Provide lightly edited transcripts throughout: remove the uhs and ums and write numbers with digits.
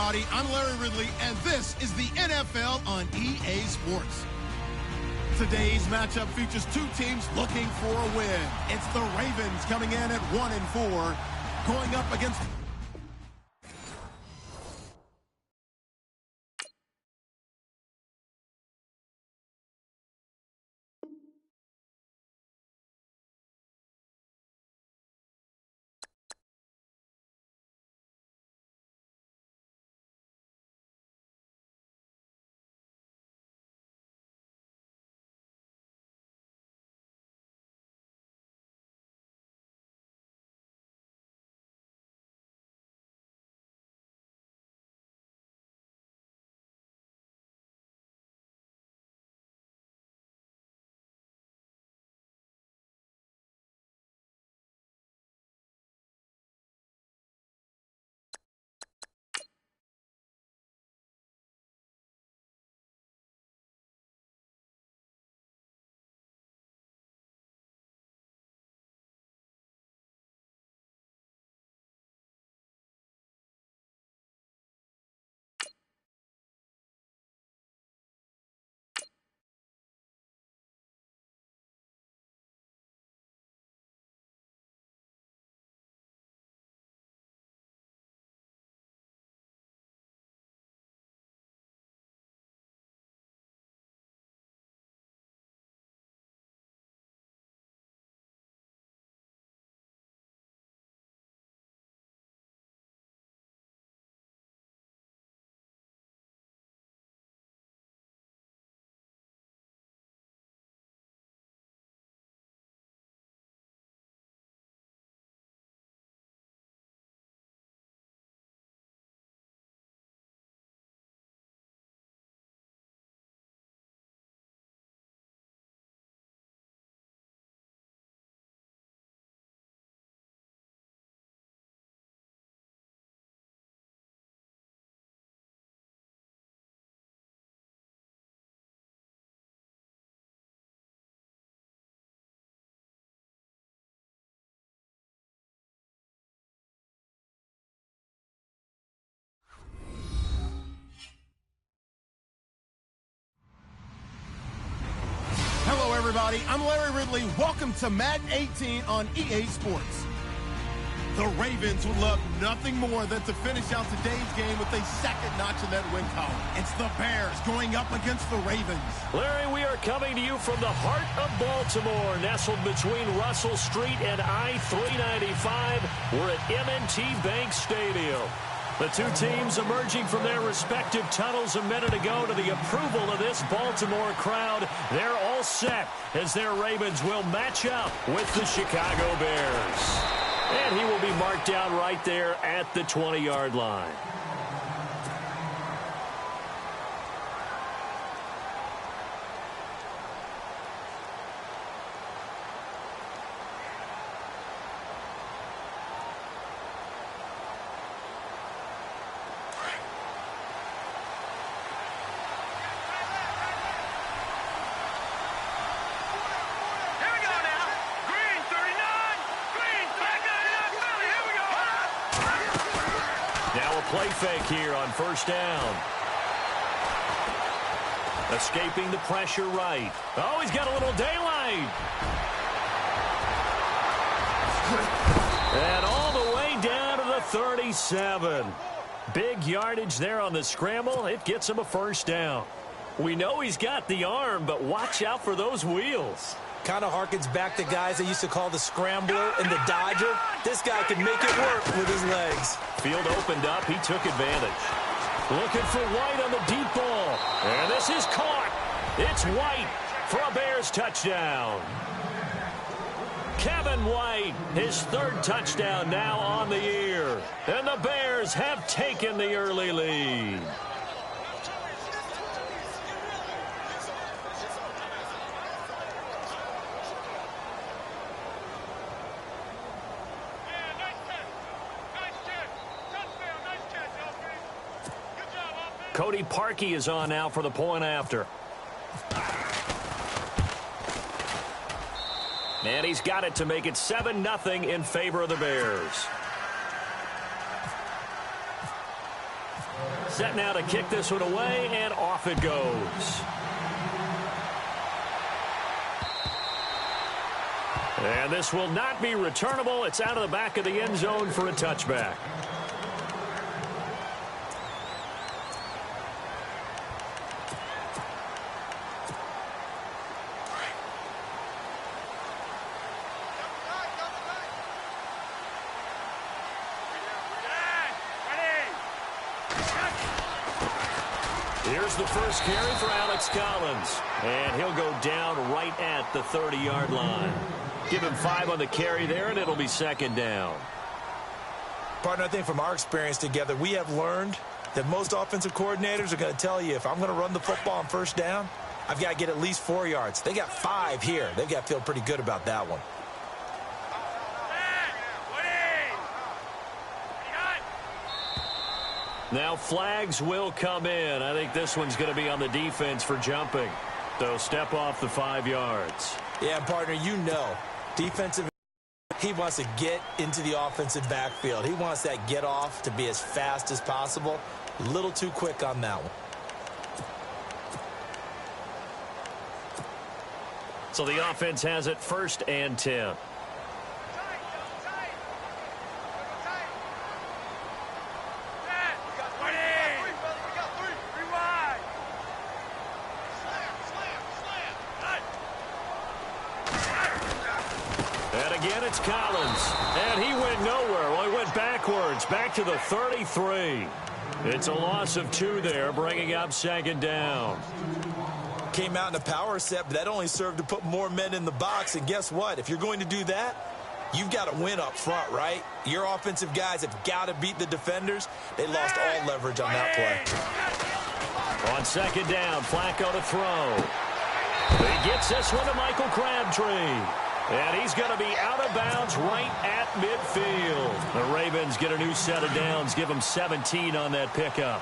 everybody. I'm Larry Ridley, and this is the NFL on EA Sports. Today's matchup features two teams looking for a win. It's the Ravens coming in at 1-4, going up against... Hello, everybody. I'm Larry Ridley. Welcome to Madden 18 on EA Sports. The Ravens would love nothing more than to finish out today's game with a second notch in that win column. It's the Bears going up against the Ravens. Larry, we are coming to you from the heart of Baltimore, nestled between Russell Street and I-395. We're at M&T Bank Stadium. The two teams emerging from their respective tunnels a minute ago to the approval of this Baltimore crowd. They're all set as their Ravens will match up with the Chicago Bears. And he will be marked down right there at the 20-yard line. Play fake here on first down. Escaping the pressure right. Oh, he's got a little daylight. And all the way down to the 37. Big yardage there on the scramble. It gets him a first down. We know he's got the arm, but watch out for those wheels. Kind of harkens back to guys they used to call the scrambler and the dodger. This guy can make it work with his legs. Field opened up. He took advantage. Looking for White on the deep ball. And this is caught. It's White for a Bears touchdown. Kevin White, his third touchdown now on the year. And the Bears have taken the early lead. Cody Parkey is on now for the point after. And he's got it to make it 7-0 in favor of the Bears. Set now to kick this one away, and off it goes. And this will not be returnable. It's out of the back of the end zone for a touchback. Here's the first carry for Alex Collins. And he'll go down right at the 30-yard line. Give him 5 on the carry there, and it'll be second down. Partner, I think from our experience together, we have learned that most offensive coordinators are going to tell you, if I'm going to run the football on first down, I've got to get at least 4 yards. They got 5 here. They've got to feel pretty good about that one. Now flags will come in. I think this one's going to be on the defense for jumping. So step off the 5 yards. Yeah, partner, you know, defensive, he wants to get into the offensive backfield. He wants that get off to be as fast as possible. A little too quick on that one. So the offense has it 1st and 10. It's Collins, and he went nowhere. Well, he went backwards, back to the 33. It's a loss of 2 there, bringing up second down. Came out in a power set, but that only served to put more men in the box. And guess what? If you're going to do that, you've got to win up front, right? Your offensive guys have got to beat the defenders. They lost all leverage on that play. On second down, Flacco to throw. He gets this one to Michael Crabtree. And he's going to be out of bounds right at midfield. The Ravens get a new set of downs, give them 17 on that pickup.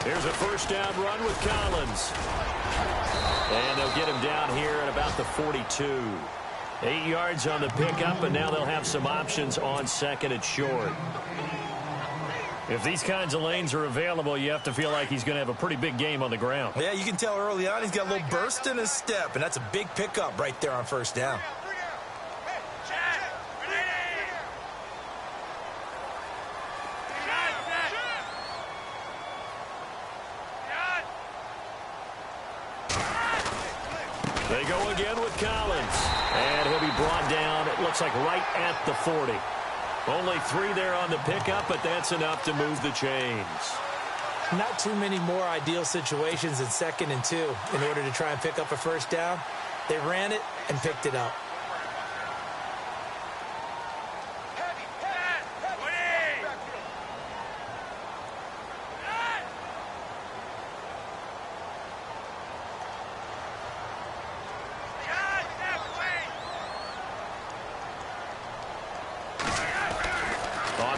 Here's a first down run with Collins. And they'll get him down here at about the 42. 8 yards on the pickup, and now they'll have some options on second and short. If these kinds of lanes are available, you have to feel like he's going to have a pretty big game on the ground. Yeah, you can tell early on he's got a little burst in his step, and that's a big pickup right there on first down. They go again with Collins, and he'll be brought down, it looks like right at the 40. Only 3 there on the pickup, but that's enough to move the chains. Not too many more ideal situations in 2nd and 2 in order to try and pick up a first down. They ran it and picked it up.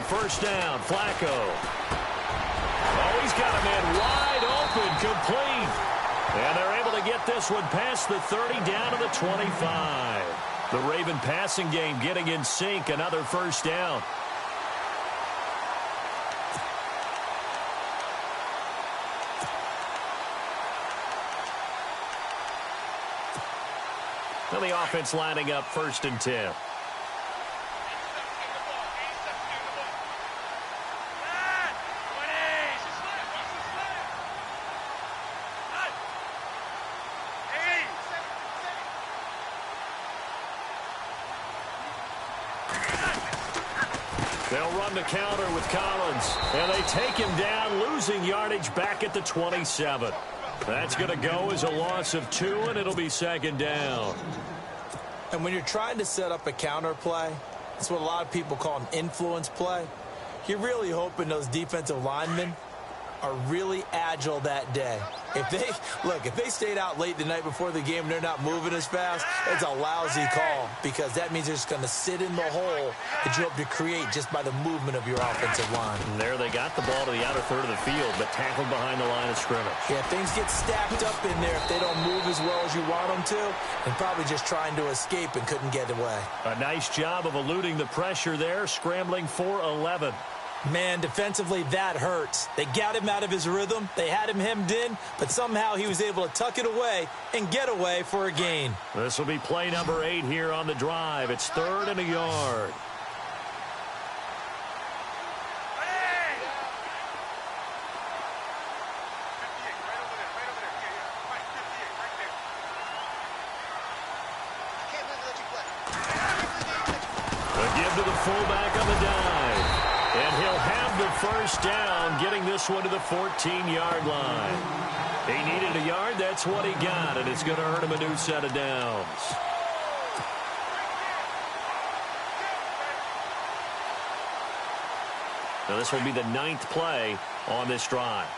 First down, Flacco. Oh, he's got a man wide open, complete. And they're able to get this one past the 30, down to the 25. The Raven passing game getting in sync, another first down. Now the offense lining up 1st and 10. They'll run the counter with Collins, and they take him down, losing yardage back at the 27. That's going to go as a loss of 2, and it'll be second down. And when you're trying to set up a counter play, that's what a lot of people call an influence play. You're really hoping those defensive linemen are really agile that day. If they stayed out late the night before the game and they're not moving as fast, it's a lousy call because that means they're just going to sit in the hole that you hope to create just by the movement of your offensive line. And there they got the ball to the outer third of the field, but tackled behind the line of scrimmage. Yeah, things get stacked up in there if they don't move as well as you want them to, and probably just trying to escape and couldn't get away. A nice job of eluding the pressure there, scrambling for 11. Man, defensively, that hurts. They got him out of his rhythm. They had him hemmed in, but somehow he was able to tuck it away and get away for a gain. This will be play number 8 here on the drive. It's 3rd and a yard. A give to the fullback on the dive. And he'll have the first down, getting this one to the 14-yard line. He needed a yard. That's what he got, and it's going to earn him a new set of downs. Now this will be the 9th play on this drive.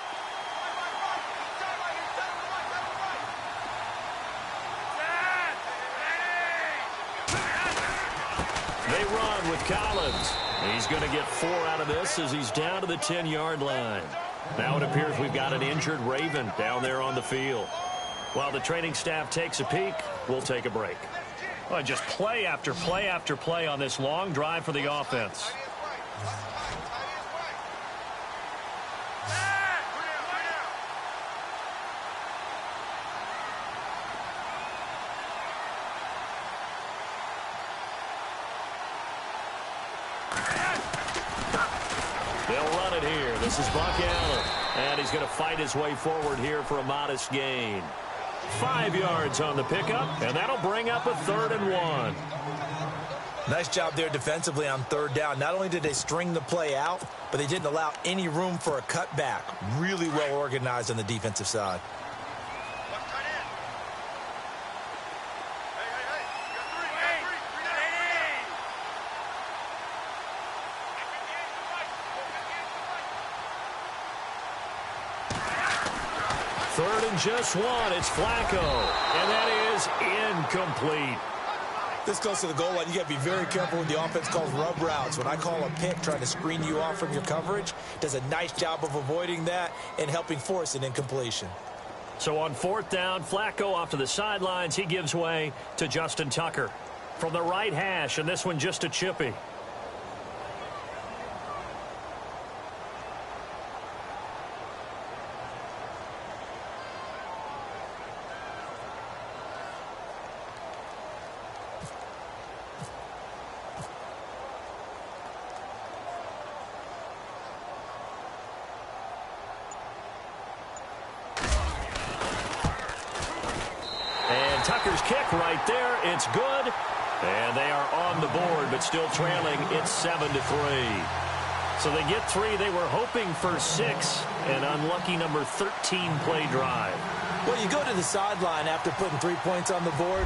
They run with Collins. He's going to get 4 out of this as he's down to the 10-yard line. Now it appears we've got an injured Raven down there on the field. While the training staff takes a peek, we'll take a break. Well, just play after play after play on this long drive for the offense. They'll run it here. This is Buck Allen. And he's going to fight his way forward here for a modest gain. 5 yards on the pickup, and that'll bring up a 3rd and 1. Nice job there defensively on 3rd down. Not only did they string the play out, but they didn't allow any room for a cutback. Really well organized on the defensive side. Third and just 1. It's Flacco. And that is incomplete. This close to the goal line, you got to be very careful when the offense calls rub routes. When I call a pick trying to screen you off from your coverage, does a nice job of avoiding that and helping force an incompletion. So on 4th down, Flacco off to the sidelines. He gives way to Justin Tucker from the right hash, and this one just a chippy. Tucker's kick right there. It's good. And they are on the board, but still trailing. It's 7-3. So they get 3. They were hoping for 6. An unlucky number 13 play drive. Well, you go to the sideline after putting 3 points on the board,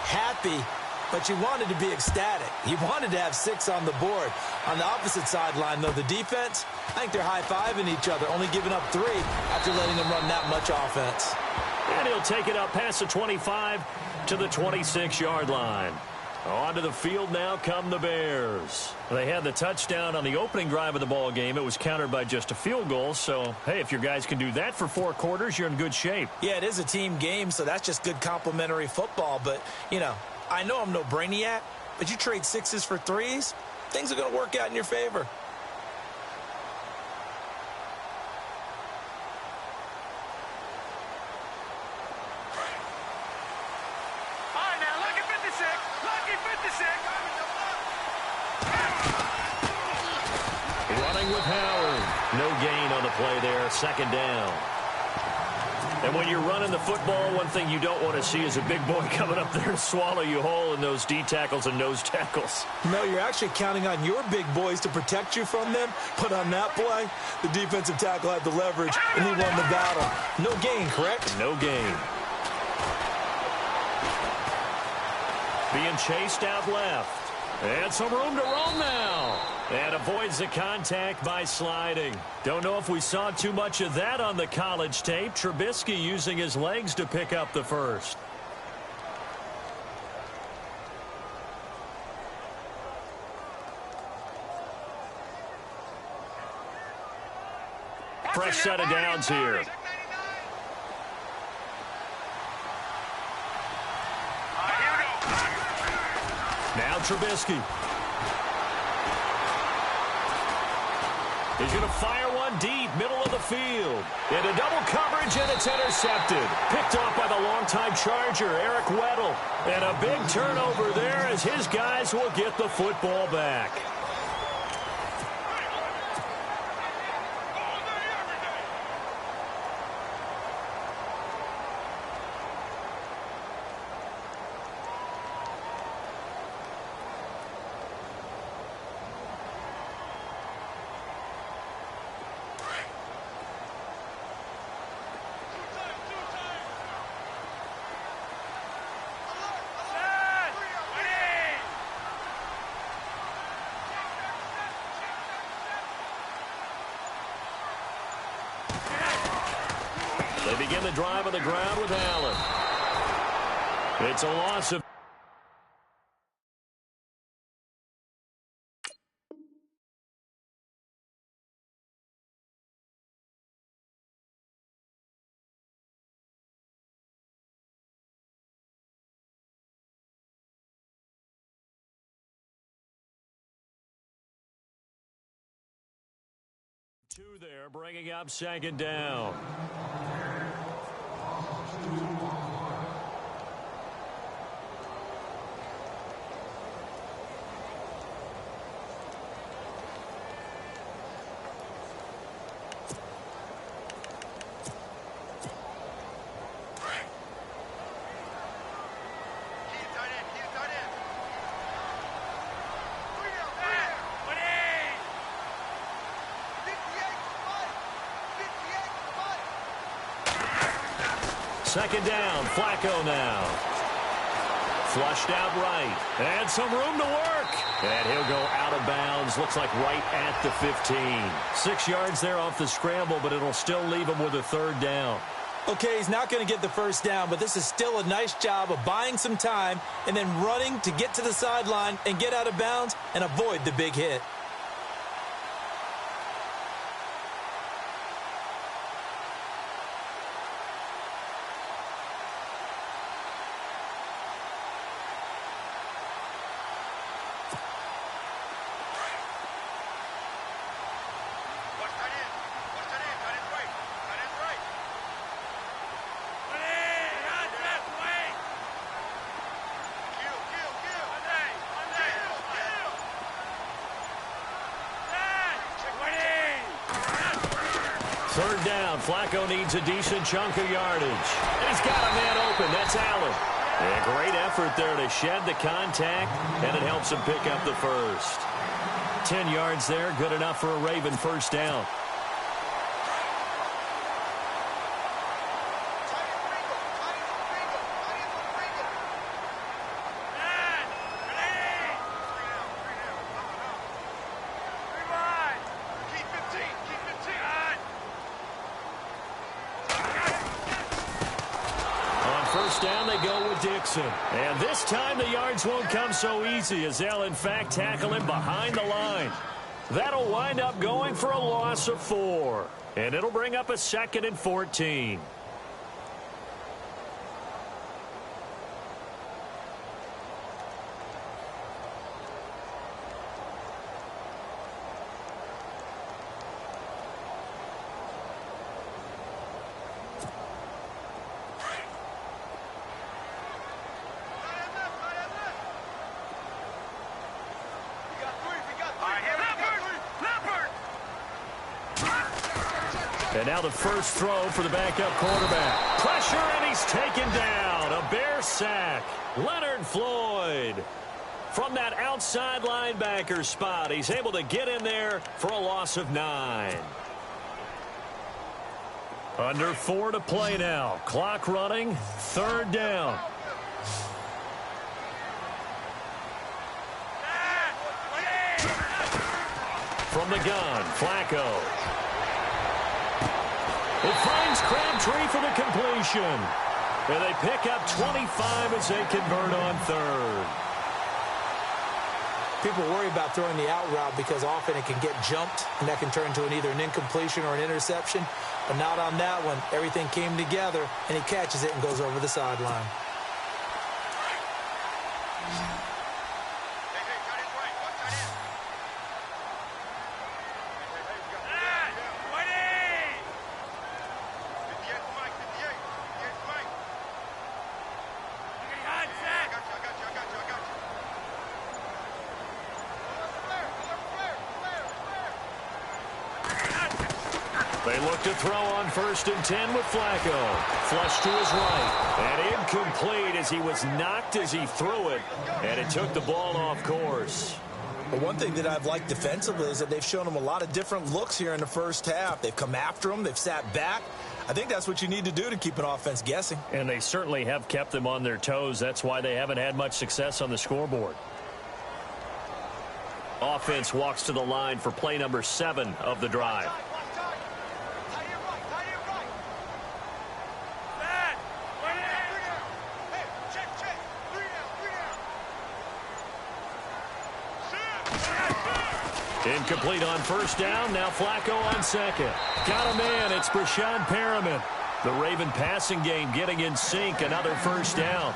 happy, but you wanted to be ecstatic. You wanted to have 6 on the board. On the opposite sideline, though, the defense, I think they're high-fiving each other, only giving up 3 after letting them run that much offense. And he'll take it up past the 25 to the 26-yard line. Onto the field now come the Bears. They had the touchdown on the opening drive of the ball game. It was countered by just a field goal. So, hey, if your guys can do that for 4 quarters, you're in good shape. Yeah, it is a team game, so that's just good complimentary football. But, you know, I know I'm no brainiac, but you trade 6s for 3s, things are going to work out in your favor. Running with Howard. No gain on the play there. 2nd down. And when you're running the football, one thing you don't want to see is a big boy coming up there to swallow you whole in those D tackles and nose tackles. No, you're actually counting on your big boys to protect you from them. But on that play, the defensive tackle had the leverage, and he won the battle. No gain, correct? No gain. Being chased out left. And some room to roam now. And avoids the contact by sliding. Don't know if we saw too much of that on the college tape. Trubisky using his legs to pick up the first. Fresh set of downs here. Now Trubisky. He's going to fire one deep, middle of the field. Into double coverage, and it's intercepted. Picked off by the longtime Charger, Eric Weddle. And a big turnover there as his guys will get the football back. They begin the drive on the ground with Allen. It's a loss of... Two there, bringing up second down. Second down, Flacco now. Flushed out right. And some room to work. And he'll go out of bounds. Looks like right at the 15. 6 yards there off the scramble, but it'll still leave him with a third down. Okay, he's not going to get the first down, but this is still a nice job of buying some time and then running to get to the sideline and get out of bounds and avoid the big hit. Third down, Flacco needs a decent chunk of yardage. And he's got a man open, that's Allen. And a great effort there to shed the contact, and it helps him pick up the first. 10 yards there, good enough for a Raven first down. Down they go with Dixon. And this time the yards won't come so easy as they'll in fact tackle him behind the line. That'll wind up going for a loss of 4. And it'll bring up a 2nd and 14. And now the first throw for the backup quarterback. Pressure, and he's taken down. A Bear sack. Leonard Floyd. From that outside linebacker spot, he's able to get in there for a loss of 9. Under 4 to play now. Clock running. Third down. From the gun, Flacco. It finds Crabtree for the completion. And they pick up 25 as they convert on third. People worry about throwing the out route because often it can get jumped, and that can turn into either an incompletion or an interception. But not on that one. Everything came together, and he catches it and goes over the sideline. They look to throw on 1st and 10 with Flacco. Flush to his right. And incomplete as he was knocked as he threw it. And it took the ball off course. But one thing that I've liked defensively is that they've shown him a lot of different looks here in the first half. They've come after him. They've sat back. I think that's what you need to do to keep an offense guessing. And they certainly have kept them on their toes. That's why they haven't had much success on the scoreboard. Offense walks to the line for play number 7 of the drive. Incomplete on 1st down. Now Flacco on 2nd. Got a man. It's Breshad Perriman. The Raven passing game getting in sync. Another 1st down.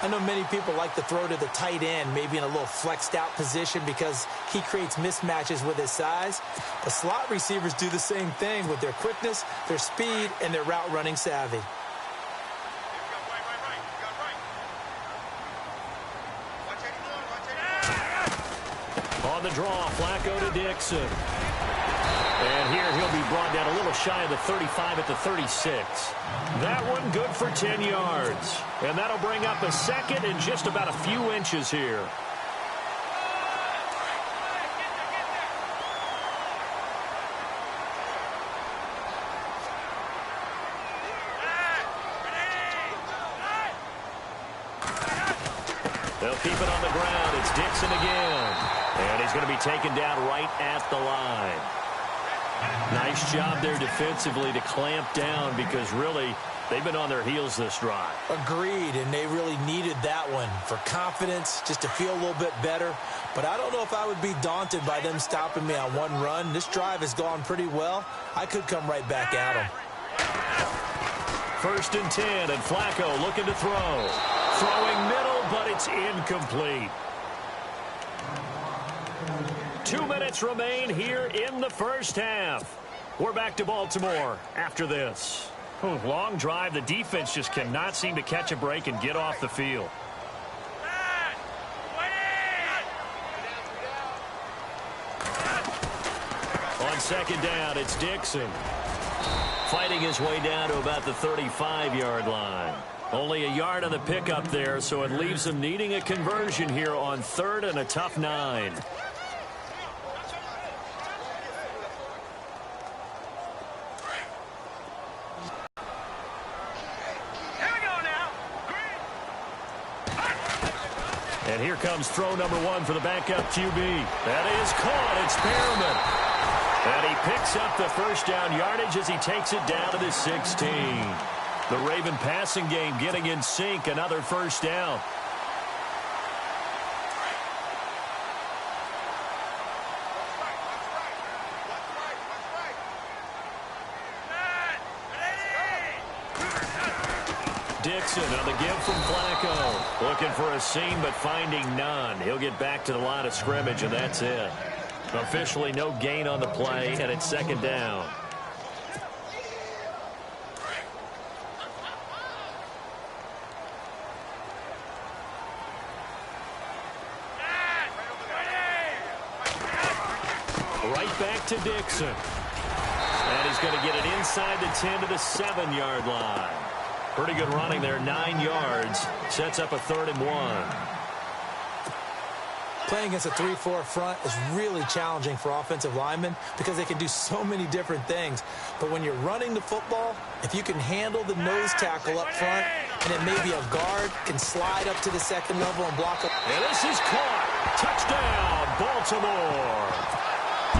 I know many people like to throw to the tight end, maybe in a little flexed out position because he creates mismatches with his size. The slot receivers do the same thing with their quickness, their speed, and their route running savvy. On the draw, Flacco to Dixon. And here he'll be brought down a little shy of the 35 at the 36. That one good for 10 yards. And that'll bring up a 2nd and just about a few inches here. They'll keep it on the ground. It's Dixon again. And he's going to be taken down right at the line. Nice job there defensively to clamp down because really they've been on their heels this drive. Agreed, and they really needed that one for confidence, just to feel a little bit better. But I don't know if I would be daunted by them stopping me on one run. This drive has gone pretty well. I could come right back at them. 1st and 10, and Flacco looking to throw. Throwing middle, but it's incomplete. 2 minutes remain here in the 1st half. We're back to Baltimore after this. Long drive. The defense just cannot seem to catch a break and get off the field. On 2nd down, it's Dixon. Fighting his way down to about the 35-yard line. Only a yard on the pickup there, so it leaves them needing a conversion here on 3rd and a tough 9. And here comes throw number 1 for the backup QB. That is caught. It's Perriman. And he picks up the 1st down yardage as he takes it down to the 16. The Raven passing game getting in sync. Another 1st down. Dixon on the give from Flacco. Looking for a seam, but finding none. He'll get back to the line of scrimmage, and that's it. Officially no gain on the play, and it's 2nd down. Right back to Dixon. And he's going to get it inside the 10 to the 7-yard line. Pretty good running there, 9 yards. Sets up a 3rd and 1. Playing against a 3-4 front is really challenging for offensive linemen because they can do so many different things. But when you're running the football, if you can handle the nose tackle up front, and then maybe a guard can slide up to the 2nd level and block up. And this is caught. Touchdown, Baltimore.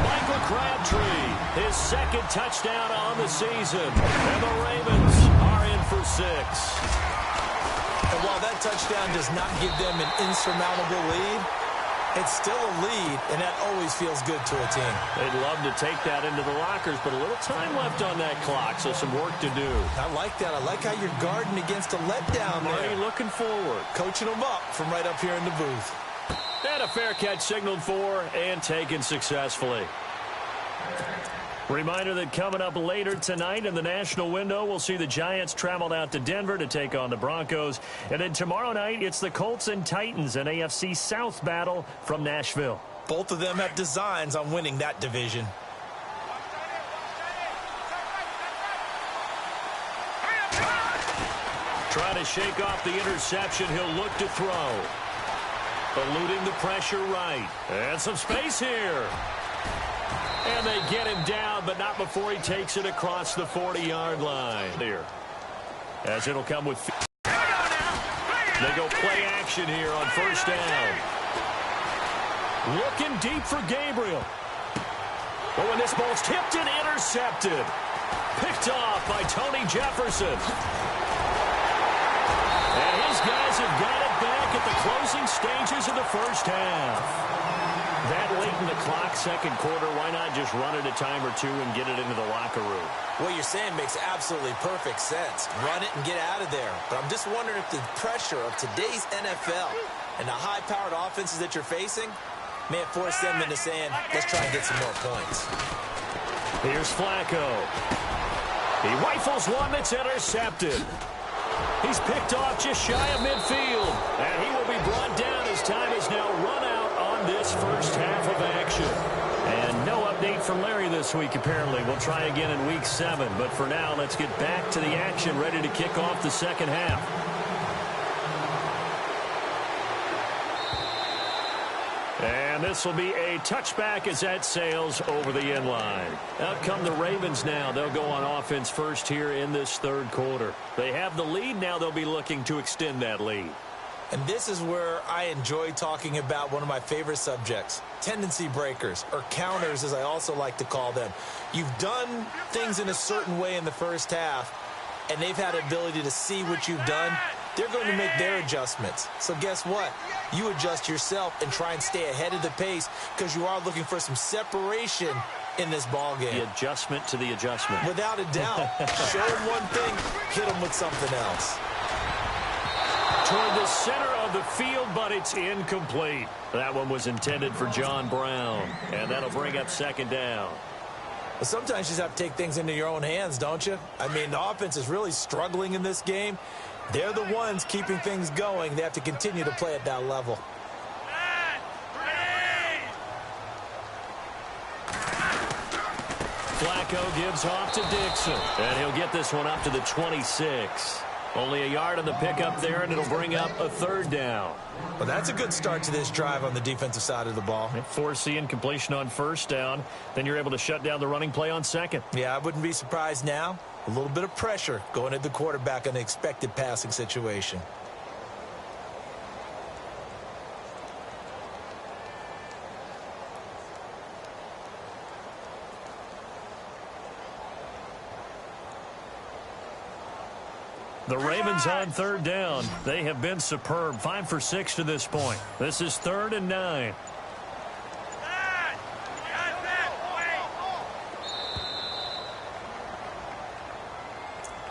Michael Crabtree, his second touchdown on the season. And the Ravens are in for 6. And while that touchdown does not give them an insurmountable lead, it's still a lead, and that always feels good to a team. They'd love to take that into the lockers, but a little time left on that clock, so some work to do. I like that. I like how you're guarding against a letdown there. Marty looking forward. Coaching them up from right up here in the booth. And a fair catch signaled for and taken successfully. Reminder that coming up later tonight in the national window, we'll see the Giants travel out to Denver to take on the Broncos. And then tomorrow night, it's the Colts and Titans, an AFC South battle from Nashville. Both of them have designs on winning that division. Trying to shake off the interception, he'll look to throw. Eluding the pressure right. And some space here. And they get him down, but not before he takes it across the 40-yard line. Here, as it'll come with... They go play action here on first down. Looking deep for Gabriel. Oh, and this ball's tipped and intercepted. Picked off by Tony Jefferson. And his guys have got it back at the closing stages of the first half. That late in the clock, second quarter, why not just run it a time or two and get it into the locker room? What you're saying makes absolutely perfect sense. Run it and get out of there. But I'm just wondering if the pressure of today's NFL and the high-powered offenses that you're facing may have forced them into saying, let's try and get some more points. Here's Flacco. He rifles one that's intercepted. He's picked off just shy of midfield. And he will be brought down as time is now run out on this first half of action. And no update from Larry this week, apparently. We'll try again in week 7. But for now, let's get back to the action, ready to kick off the second half. And this will be a touchback as that sails over the end line. Out come the Ravens now. They'll go on offense first here in this third quarter. They have the lead. Now they'll be looking to extend that lead. And this is where I enjoy talking about one of my favorite subjects, tendency breakers, or counters as I also like to call them. You've done things in a certain way in the first half, and they've had the ability to see what you've done. They're going to make their adjustments. So guess what? You adjust yourself and try and stay ahead of the pace because you are looking for some separation in this ball game. The adjustment to the adjustment. Without a doubt. Show them one thing, hit them with something else. Toward the center of the field, but it's incomplete. That one was intended for John Brown, and that'll bring up second down. But sometimes you just have to take things into your own hands, don't you? I mean, the offense is really struggling in this game. They're the ones keeping things going. They have to continue to play at that level. Flacco gives off to Dixon, and he'll get this one up to the 26. Only a yard on the pickup there, and it'll bring up a third down. Well, that's a good start to this drive on the defensive side of the ball. Force the incompletion on first down. Then you're able to shut down the running play on second. Yeah, I wouldn't be surprised now. A little bit of pressure going at the quarterback on the expected passing situation. The Ravens on third down. They have been superb. 5 for 6 to this point. This is 3rd and 9.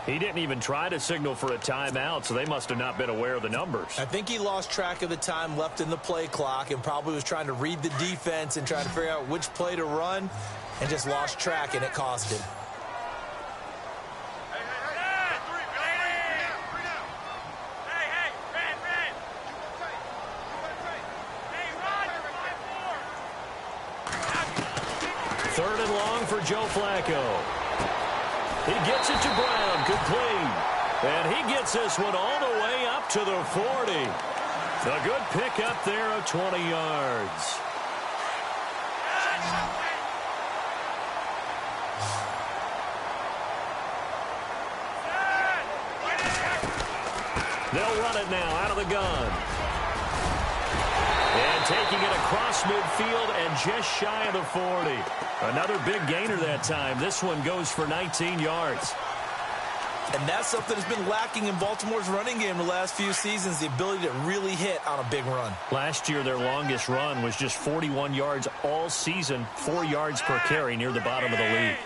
He didn't even try to signal for a timeout, so they must have not been aware of the numbers. I think he lost track of the time left in the play clock and probably was trying to read the defense and trying to figure out which play to run and just lost track, and it cost him. Third and long for Joe Flacco. He gets it to Brown, complete. And he gets this one all the way up to the 40. A good pickup there of 20 yards. They'll run it now out of the gun. And taking it across midfield and just shy of the 40. Another big gainer that time. This one goes for 19 yards. And that's something that's been lacking in Baltimore's running game the last few seasons, the ability to really hit on a big run. Last year, their longest run was just 41 yards all season, 4 yards per carry near the bottom of the league.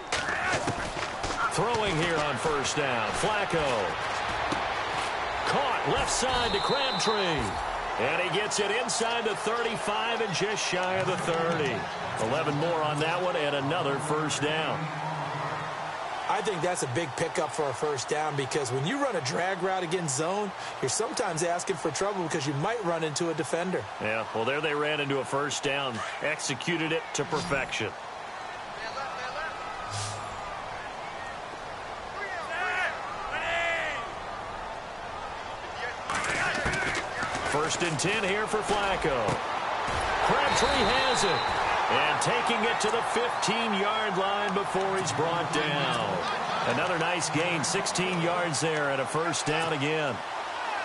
Throwing here on first down, Flacco. Caught left side to Crabtree. And he gets it inside the 35 and just shy of the 30. 11 more on that one and another first down. I think that's a big pickup for a first down because when you run a drag route against zone, you're sometimes asking for trouble because you might run into a defender. Yeah, well, there they ran into a first down, executed it to perfection. First and 10 here for Flacco. Crabtree has it. And taking it to the 15-yard line before he's brought down. Another nice gain, 16 yards there and a first down again.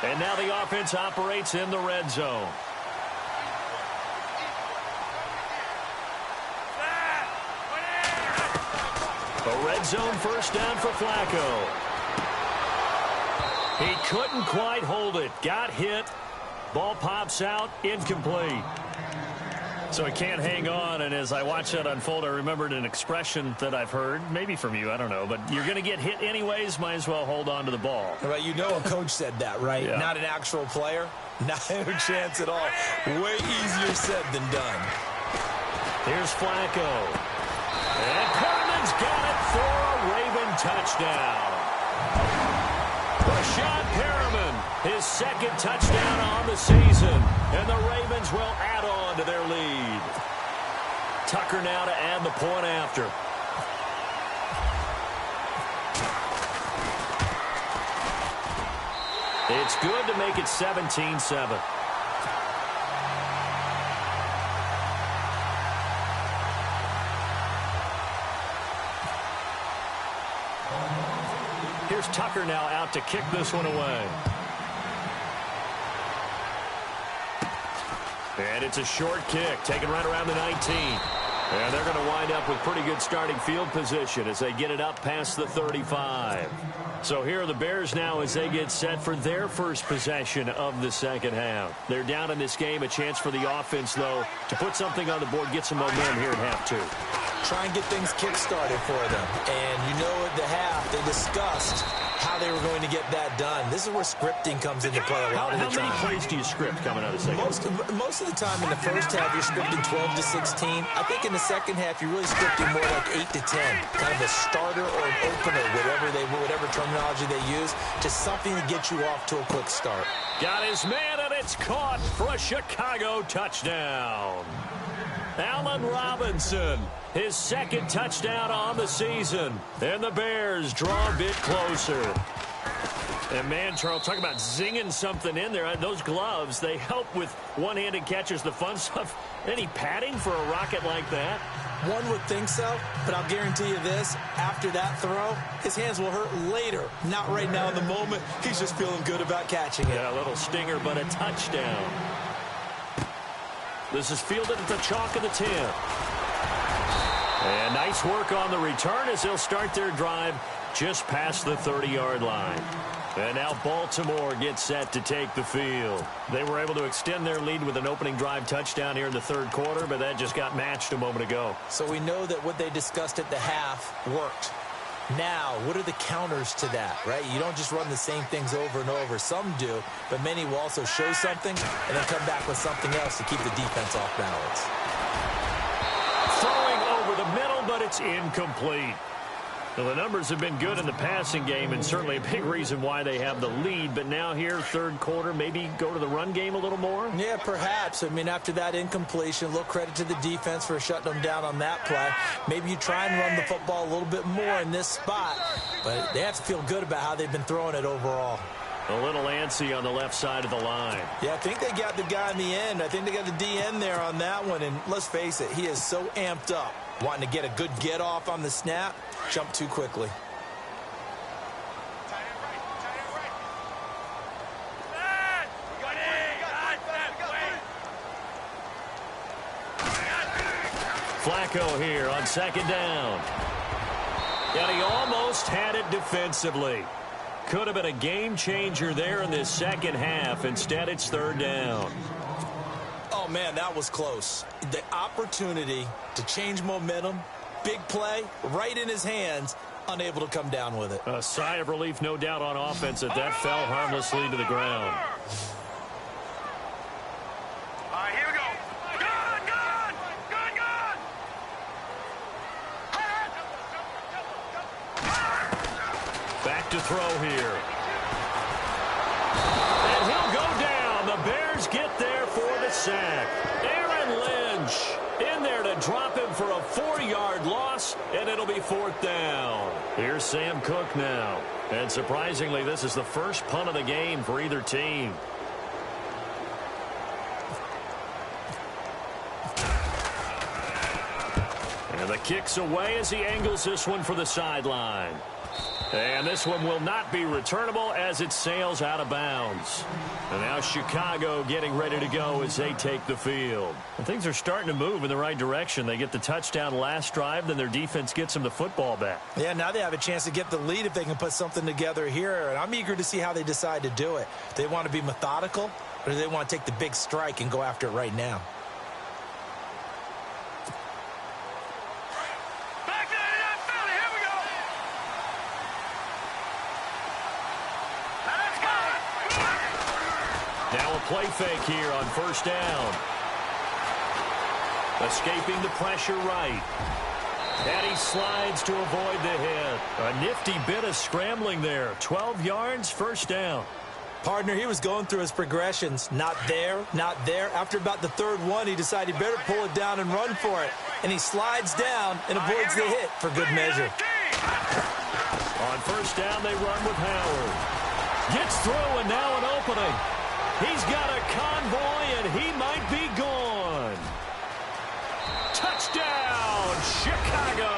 And now the offense operates in the red zone. A red zone first down for Flacco. He couldn't quite hold it. Got hit. Ball pops out, incomplete. So he can't hang on, and as I watch that unfold, I remembered an expression that I've heard, maybe from you, I don't know, but you're going to get hit anyways, might as well hold on to the ball. Well, you know a coach said that, right? Yeah. Not an actual player. Not a chance at all. Way easier said than done. Here's Flacco. And Perriman's got it for a Raven touchdown. Rashad Perriman, his second touchdown on the season. And the Ravens will add on to their lead. Tucker now to add the point after. It's good to make it 17-7. Here's Tucker now out to kick this one away. And it's a short kick, taken right around the 19. And they're going to wind up with pretty good starting field position as they get it up past the 35. So here are the Bears now as they get set for their first possession of the second half. They're down in this game, a chance for the offense, though, to put something on the board, get some momentum here at half two. Try and get things kick-started for them. And you know at the half, they discussed how they were going to get that done. This is where scripting comes into play a lot of the time. How many plays do you script coming out of second? Most of the time in the first half, you're scripting 12 to 16. I think in the second half, you're really scripting more like 8 to 10. Kind of a starter or an opener, whatever terminology they use, just something to get you off to a quick start. Got his man, and it's caught for a Chicago touchdown. Allen Robinson, his second touchdown on the season. And the Bears draw a bit closer. And man, Charles, talk about zinging something in there. Those gloves, they help with one-handed catches, the fun stuff. Any padding for a rocket like that? One would think so, but I'll guarantee you this. After that throw, his hands will hurt later. Not right now in the moment. He's just feeling good about catching it. Yeah, a little stinger, but a touchdown. This is fielded at the chalk of the 10. And nice work on the return as they'll start their drive just past the 30-yard line. And now Baltimore gets set to take the field. They were able to extend their lead with an opening drive touchdown here in the third quarter, but that just got matched a moment ago. So we know that what they discussed at the half worked. Now, what are the counters to that, right? You don't just run the same things over and over. Some do, but many will also show something and then come back with something else to keep the defense off balance. Throwing over the middle, but it's incomplete. Well, the numbers have been good in the passing game and certainly a big reason why they have the lead. But now here, third quarter, maybe go to the run game a little more? Yeah, perhaps. I mean, after that incompletion, a little credit to the defense for shutting them down on that play. Maybe you try and run the football a little bit more in this spot. But they have to feel good about how they've been throwing it overall. A little antsy on the left side of the line. Yeah, I think they got the guy in the end. I think they got the DN there on that one. And let's face it, he is so amped up. Wanting to get a good get-off on the snap, jump too quickly. Flacco here on second down. And he almost had it defensively. Could have been a game changer there in this second half. Instead, it's third down. Oh, man, that was close. The opportunity to change momentum, big play, right in his hands, unable to come down with it. A sigh of relief, no doubt, on offense that fell harmlessly to the ground. Here we go. Good, good, good, good. Back to throw here. And he'll go down. The Bears get there for the sack. Aaron Lynch in there to drop him for a 4-yard loss, and it'll be fourth down. Here's Sam Cook now. And surprisingly, this is the first punt of the game for either team. And the kick's away as he angles this one for the sideline. And this one will not be returnable as it sails out of bounds. And now Chicago getting ready to go as they take the field. And things are starting to move in the right direction. They get the touchdown last drive, then their defense gets them the football back. Yeah, now they have a chance to get the lead if they can put something together here. And I'm eager to see how they decide to do it. Do they want to be methodical, or do they want to take the big strike and go after it right now? Now a play fake here on first down. Escaping the pressure right. And he slides to avoid the hit. A nifty bit of scrambling there. 12 yards, first down. Partner, he was going through his progressions. Not there, not there. After about the third one, he decided he better pull it down and run for it. And he slides down and avoids the hit for good measure. On first down, they run with Howard. Gets through, and now an opening. He's got a convoy, and he might be gone. Touchdown, Chicago.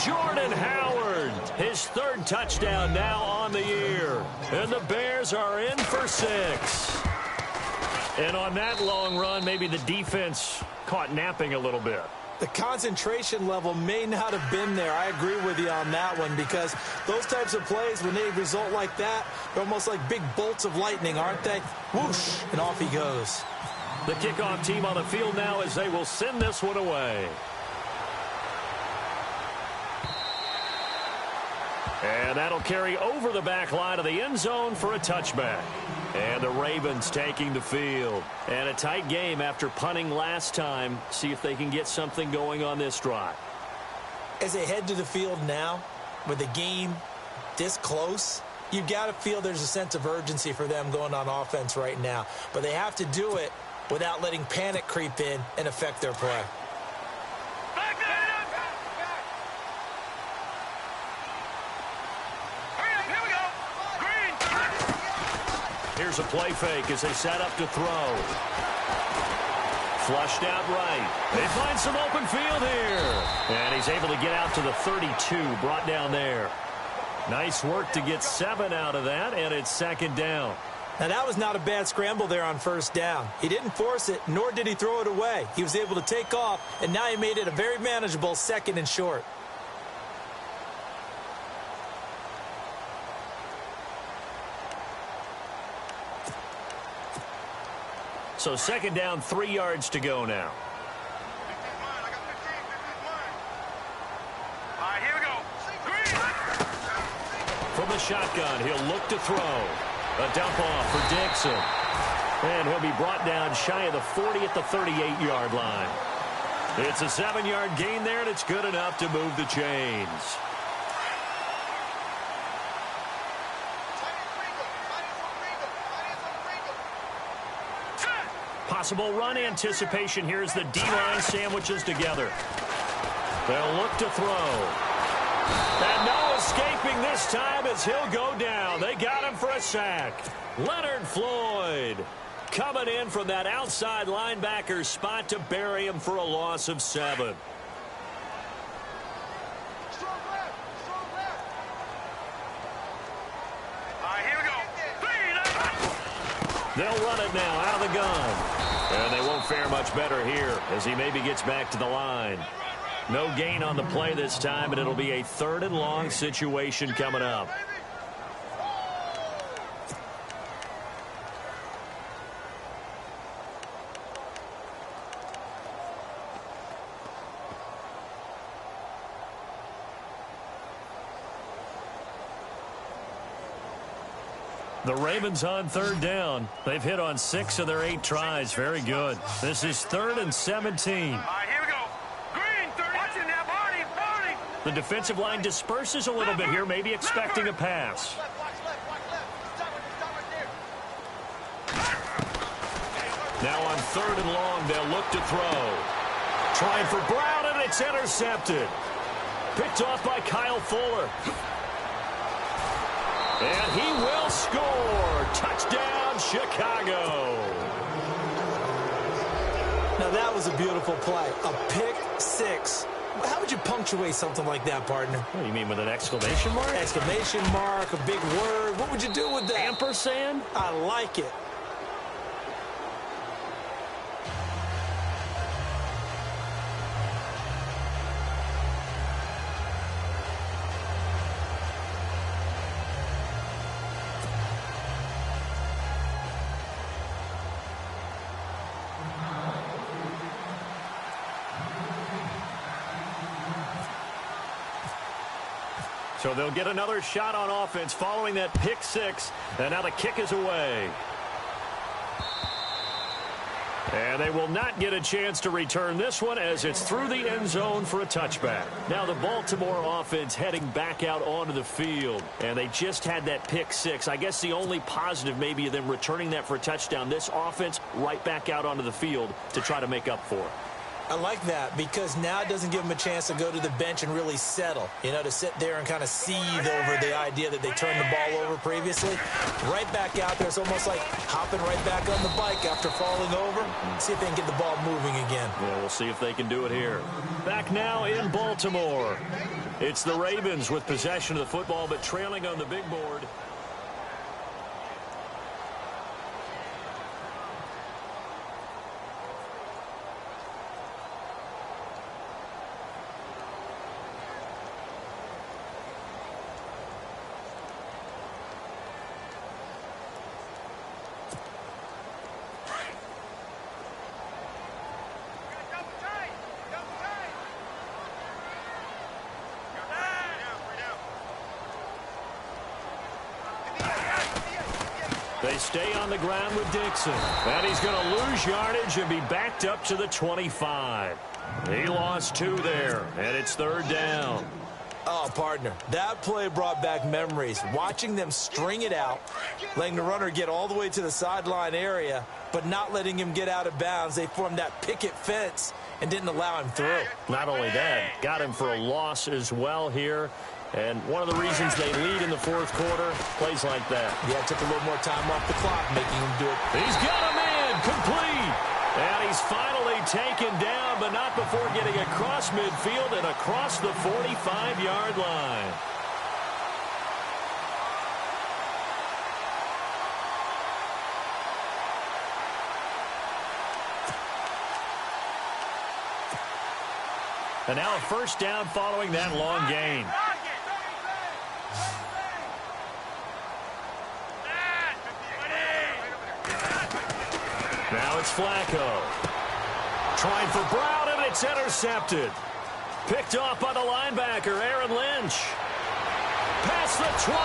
Jordan Howard, his third touchdown now on the year. And the Bears are in for 6. And on that long run, maybe the defense caught napping a little bit. The concentration level may not have been there. I agree with you on that one, because those types of plays, when they result like that, they're almost like big bolts of lightning, aren't they? Whoosh, and off he goes. The kickoff team on the field now as they will send this one away. And that'll carry over the back line of the end zone for a touchback. And the Ravens taking the field. And a tight game after punting last time. See if they can get something going on this drive. As they head to the field now, with the game this close, you've got to feel there's a sense of urgency for them going on offense right now. But they have to do it without letting panic creep in and affect their play. Here's a play fake as they set up to throw. Flushed out right. They find some open field here. And he's able to get out to the 32, brought down there. Nice work to get 7 out of that, and it's second down. Now, that was not a bad scramble there on first down. He didn't force it, nor did he throw it away. He was able to take off, and now he made it a very manageable second and short. So second down, 3 yards to go now. Here we go. From the shotgun, he'll look to throw. A dump off for Dixon. And he'll be brought down shy of the 40 at the 38-yard line. It's a 7-yard gain there, and it's good enough to move the chains. Possible run anticipation here as the D-line sandwiches together. They'll look to throw. And no escaping this time as he'll go down. They got him for a sack. Leonard Floyd coming in from that outside linebacker spot to bury him for a loss of 7. They'll run it now out of the gun. And they won't fare much better here as he maybe gets back to the line. No gain on the play this time, and it'll be a 3rd and long situation coming up. The Ravens on 3rd down. They've hit on 6 of their 8 tries. Very good. This is 3rd and 17. All right, here we go. Green, 30. Watch it now, Barney, Barney. The defensive line disperses a little bit here, maybe expecting a pass. Now on 3rd and long, they'll look to throw. Trying for Brown, and it's intercepted. Picked off by Kyle Fuller. And he will score. Touchdown, Chicago. Now, that was a beautiful play. A pick 6. How would you punctuate something like that, partner? What do you mean, with an exclamation mark? Exclamation mark, a big word. What would you do with that? Ampersand? I like it. So they'll get another shot on offense following that pick 6. And now the kick is away. And they will not get a chance to return this one as it's through the end zone for a touchback. Now the Baltimore offense heading back out onto the field. And they just had that pick 6. I guess the only positive maybe of them returning that for a touchdown. This offense right back out onto the field to try to make up for it. I like that because now it doesn't give them a chance to go to the bench and really settle. You know, to sit there and kind of seethe over the idea that they turned the ball over previously. Right back out there. It's almost like hopping right back on the bike after falling over. See if they can get the ball moving again. Yeah, we'll see if they can do it here. Back now in Baltimore. It's the Ravens with possession of the football, but trailing on the big board. They stay on the ground with Dixon. And he's going to lose yardage and be backed up to the 25. He lost 2 there, and it's 3rd down. Oh, partner, that play brought back memories. Watching them string it out, letting the runner get all the way to the sideline area, but not letting him get out of bounds. They formed that picket fence and didn't allow him through. Not only that, got him for a loss as well here. And one of the reasons they lead in the 4th quarter, plays like that. Yeah, took a little more time off the clock, making him do it. He's got him in, complete. And he's finally taken down, but not before getting across midfield and across the 45-yard line. And now a 1st down following that long gain. Now it's Flacco. Trying for Brown, and it's intercepted. Picked off by the linebacker, Aaron Lynch. Past the 20.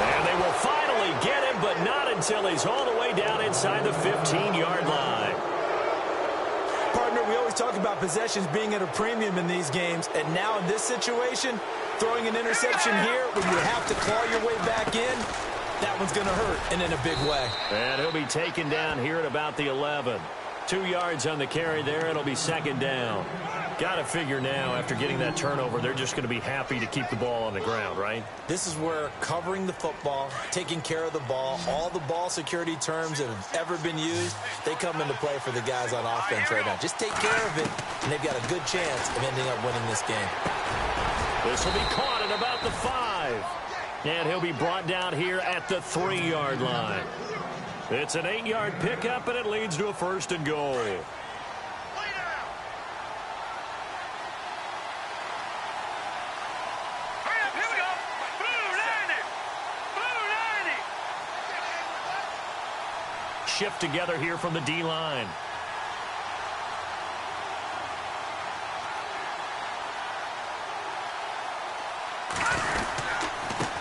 And they will finally get him, but not until he's all the way down inside the 15-yard line. Partner, we always talk about possessions being at a premium in these games, and now in this situation, throwing an interception here when you have to claw your way back in, that one's going to hurt, and in a big way. And he'll be taken down here at about the 11. 2 yards on the carry there. It'll be 2nd down. Got to figure now, after getting that turnover, they're just going to be happy to keep the ball on the ground, right? This is where covering the football, taking care of the ball, all the ball security terms that have ever been used, they come into play for the guys on offense right now. Just take care of it, and they've got a good chance of ending up winning this game. This will be caught at about the 5. And he'll be brought down here at the 3-yard line. It's an 8-yard pickup, and it leads to a 1st and goal. Shift together here from the D-line.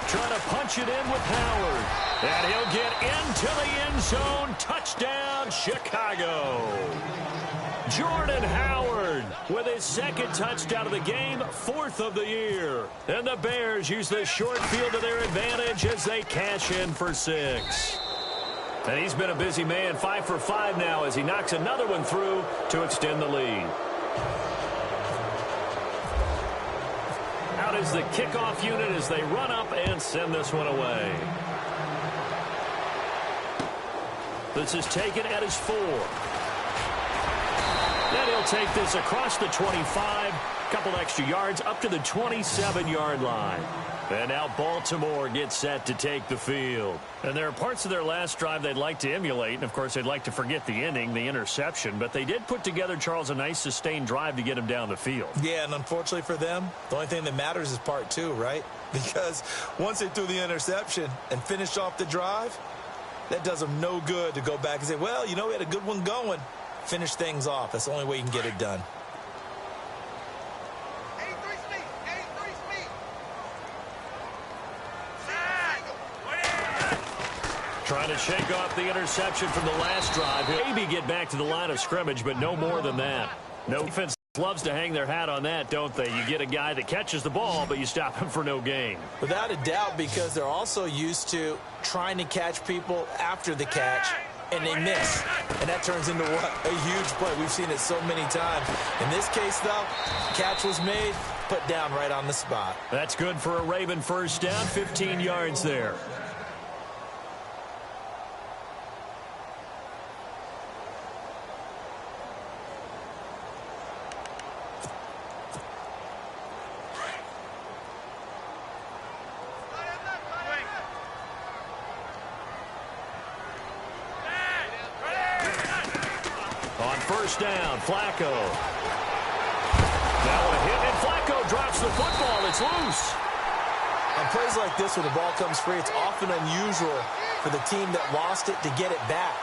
Trying to punch it in with Howard. And he'll get into the end zone. Touchdown, Chicago. Jordan Howard with his 2nd touchdown of the game, 4th of the year. And the Bears use the short field to their advantage as they cash in for 6. And he's been a busy man, 5 for 5 now as he knocks another one through to extend the lead. Out is the kickoff unit as they run up and send this one away. This is taken at his 4. Then he'll take this across the 25, couple extra yards up to the 27-yard line. And now Baltimore gets set to take the field. And there are parts of their last drive they'd like to emulate. And, of course, they'd like to forget the ending, the interception. But they did put together, Charles, a nice sustained drive to get him down the field. Yeah, and unfortunately for them, the only thing that matters is part 2, right? Because once they threw the interception and finished off the drive, that does them no good to go back and say, well, you know, we had a good one going. Finish things off. That's the only way you can get it done. Trying to shake off the interception from the last drive. He'll maybe get back to the line of scrimmage, but no more than that. No defense loves to hang their hat on that, don't they? You get a guy that catches the ball, but you stop him for no gain. Without a doubt, because they're also used to trying to catch people after the catch, and they miss. And that turns into what? A huge play. We've seen it so many times. In this case, though, catch was made, put down right on the spot. That's good for a Raven 1st down, 15 yards there. On 1st down, Flacco. Now a hit, and Flacco drops the football. It's loose. On plays like this where the ball comes free, it's often unusual for the team that lost it to get it back.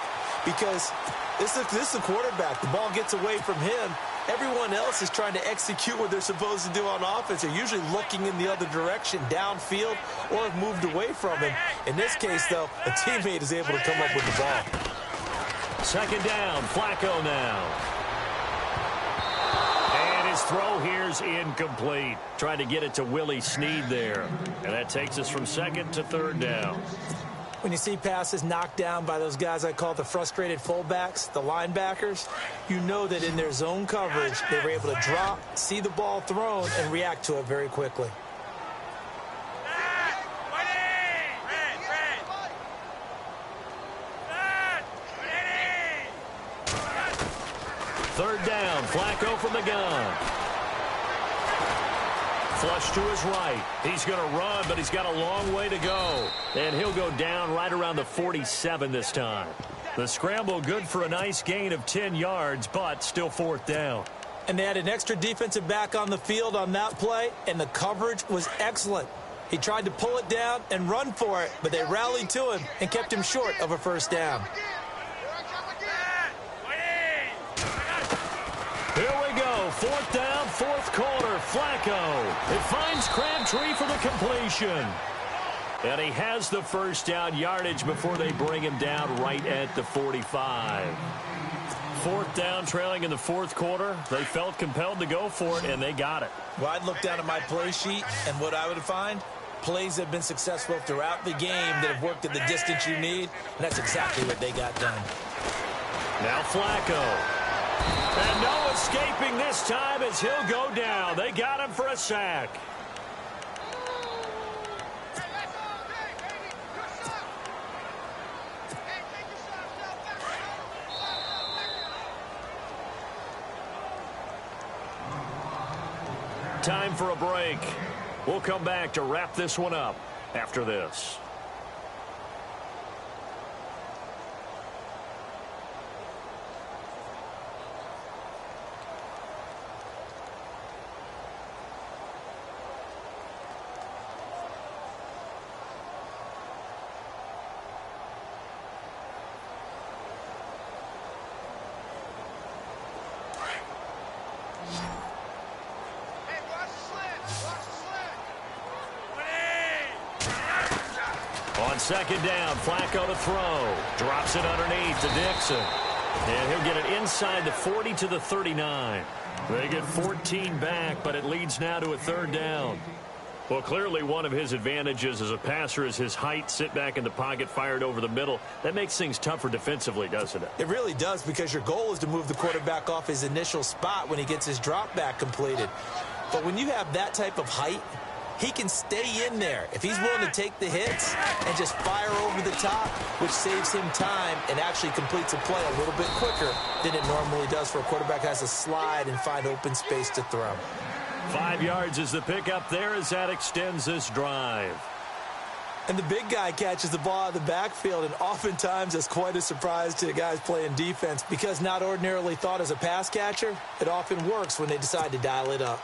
Because this is the quarterback. The ball gets away from him. Everyone else is trying to execute what they're supposed to do on offense. They're usually looking in the other direction, downfield, or have moved away from him. In this case, though, a teammate is able to come up with the ball. 2nd down, Flacco now. And his throw here's incomplete. Trying to get it to Willie Snead there. And that takes us from 2nd to 3rd down. When you see passes knocked down by those guys I call the frustrated fullbacks, the linebackers, you know that in their zone coverage, they were able to drop, see the ball thrown, and react to it very quickly. Third down, Flacco from the gun. Flush to his right. He's going to run, but he's got a long way to go. And he'll go down right around the 47 this time. The scramble good for a nice gain of 10 yards, but still 4th down. And they had an extra defensive back on the field on that play, and the coverage was excellent. He tried to pull it down and run for it, but they rallied to him and kept him short of a 1st down. Here we go, 4th down, 4th quarter, Flacco. It finds Crabtree for the completion. And he has the 1st down yardage before they bring him down right at the 45. 4th down, trailing in the 4th quarter. They felt compelled to go for it, and they got it. Well, I'd look down at my play sheet, and what I would find, plays have been successful throughout the game that have worked at the distance you need, and that's exactly what they got done. Now Flacco. And no escaping this time as he'll go down. They got him for a sack. Time for a break. We'll come back to wrap this one up after this. On second down, Flacco to throw. Drops it underneath to Dixon. And he'll get it inside the 40 to the 39. They get 14 back, but it leads now to a third down. Well, clearly one of his advantages as a passer is his height, sit back in the pocket, fired over the middle. That makes things tougher defensively, doesn't it? It really does, because your goal is to move the quarterback off his initial spot when he gets his drop back completed. But when you have that type of height, he can stay in there if he's willing to take the hits and just fire over the top, which saves him time and actually completes a play a little bit quicker than it normally does for a quarterback who has to slide and find open space to throw. 5 yards is the pickup there as that extends this drive. And the big guy catches the ball out of the backfield, and oftentimes it's quite a surprise to the guys playing defense, because not ordinarily thought as a pass catcher, it often works when they decide to dial it up.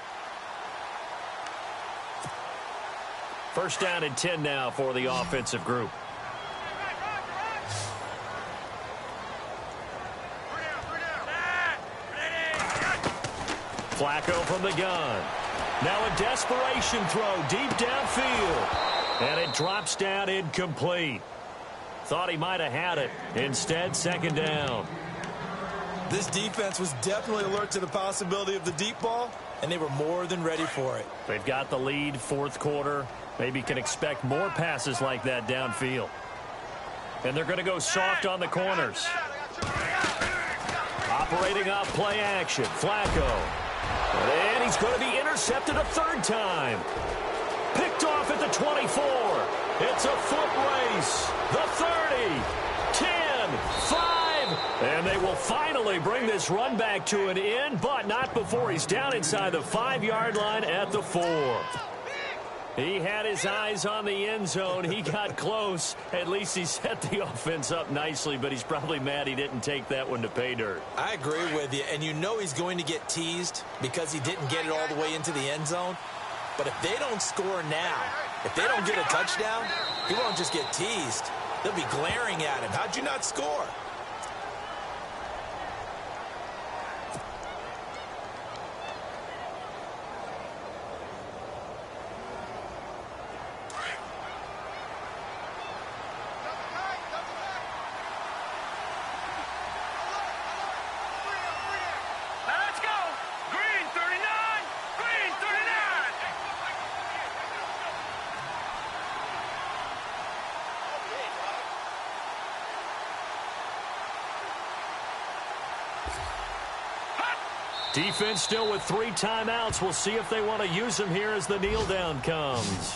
First down and 10 now for the offensive group. Flacco from the gun. Now a desperation throw deep downfield. And it drops down incomplete. Thought he might have had it. Instead, second down. This defense was definitely alert to the possibility of the deep ball, and they were more than ready for it. They've got the lead, fourth quarter. Maybe can expect more passes like that downfield. And they're going to go soft on the corners. Operating off play action. Flacco. And he's going to be intercepted a third time. Picked off at the 24. It's a foot race. The 30, 10, 5. And they will finally bring this run back to an end, but not before he's down inside the 5-yard line at the 4. He had his eyes on the end zone. He got close. At least he set the offense up nicely, but he's probably mad he didn't take that one to pay dirt. I agree with you, and you know he's going to get teased because he didn't get it all the way into the end zone. But if they don't score now, if they don't get a touchdown, he won't just get teased. They'll be glaring at him. How'd you not score? Defense still with 3 timeouts. We'll see if they want to use them here as the kneel down comes.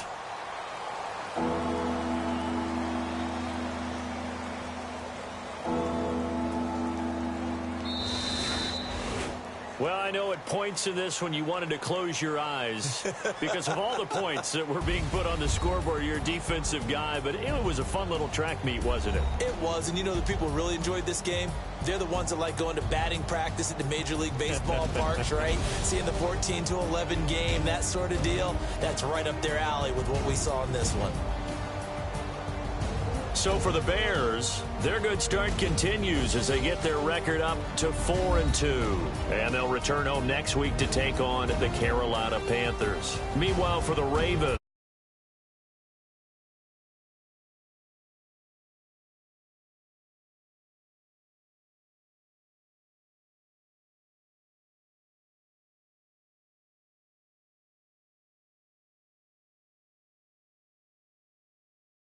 Well, I know at points in this when you wanted to close your eyes because of all the points that were being put on the scoreboard. You're a defensive guy, but it was a fun little track meet, wasn't it? It was, and you know the people who really enjoyed this game? They're the ones that like going to batting practice at the Major League Baseball parks, right? Seeing the 14-11 game, that sort of deal. That's right up their alley with what we saw in this one. So for the Bears, their good start continues as they get their record up to 4-2. And they'll return home next week to take on the Carolina Panthers. Meanwhile, for the Ravens,